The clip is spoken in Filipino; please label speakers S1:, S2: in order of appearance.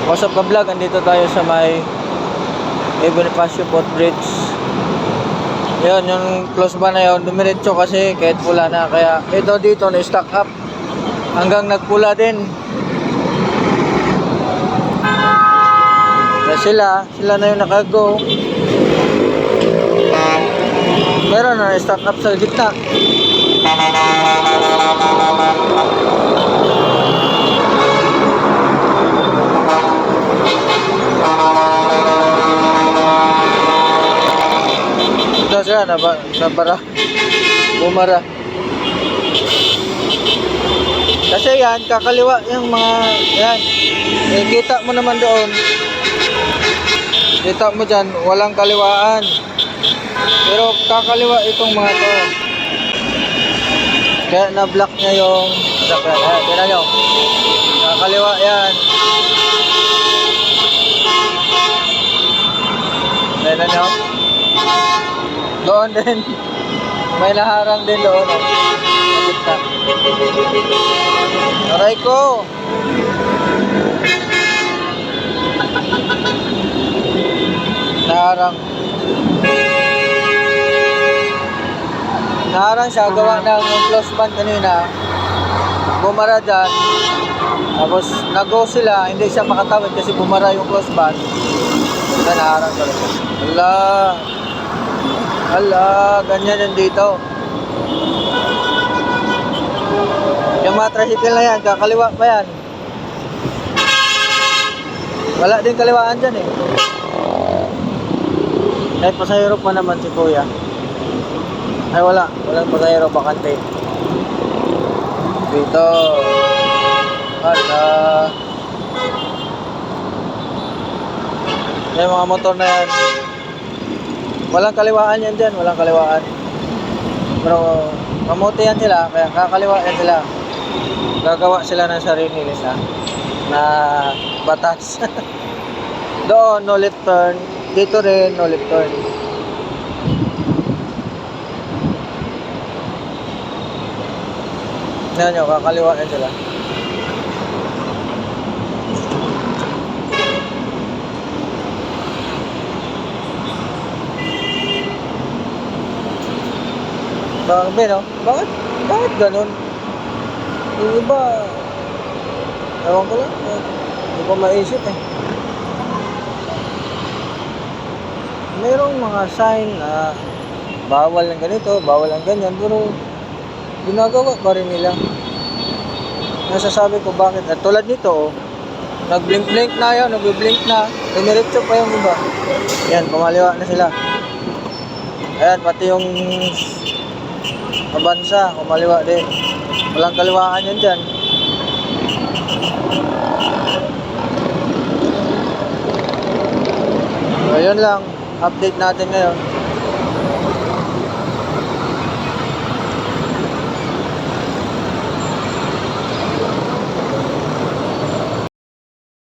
S1: What's up ka vlog? Andito tayo sa may Bonifacio Footbridge. Yun, yung close ba na yun, dumiretso kasi kahit pula na. Kaya ito dito na-stack up hanggang nagpula din. Kaya sila na yung nakago. Meron na na-stack up sa gitna. Ito siya, nabara, bumara. Kasi yan, kakaliwa yung mga, yan. Kita mo naman doon. Kita mo dyan, walang kaliwaan. Pero kakaliwa itong mga to. Kaya na-block niya yung sakyan. Ayan, tingnan nyo. Kakaliwa yan. Tingnan nyo. Doon din. May naharang din doon. Sa gitna. Aray ko. Naharang. Naharang siya. Gawa ng close band kanina. Bumara dyan. Tapos nag-go sila. Hindi siya makatawid kasi bumara yung close band. Kaya naharang talaga. Hala, ganyan yan dito. Yung mga tricycle na yan, kakaliwa pa yan. Wala din kaliwaan dyan eh. Kahit pasahero pa naman si kuya. Ay walang pasahero, bakante. Dito. Hala. Yung mga motor na yan. Walang kaliwaan yan dyan, walang kaliwaan. Pero mamuti yan sila, kaya kakaliwa yan sila. Gagawa sila ng sarili nila na batas. Doon, no left turn. Dito rin, no left turn. Yan nyo, kakaliwa yan sila. Bakit no? Bakit ganun? Yung iba, ewan ko lang, hindi ko maisip eh. Mayroong mga sign na bawal ng ganito, bawal ng ganyan, pero ginagawa pa rin nila. Nasasabi ko bakit. At tulad nito, oh, nag-blink-blink na yun, nag-blink na, dumiretso pa yung iba. Yan, kumaliwa na sila. Ayan, pati yung abansa, kumaliwa din. Walang kaliwaan yan dyan. So, yun lang. Update natin ngayon.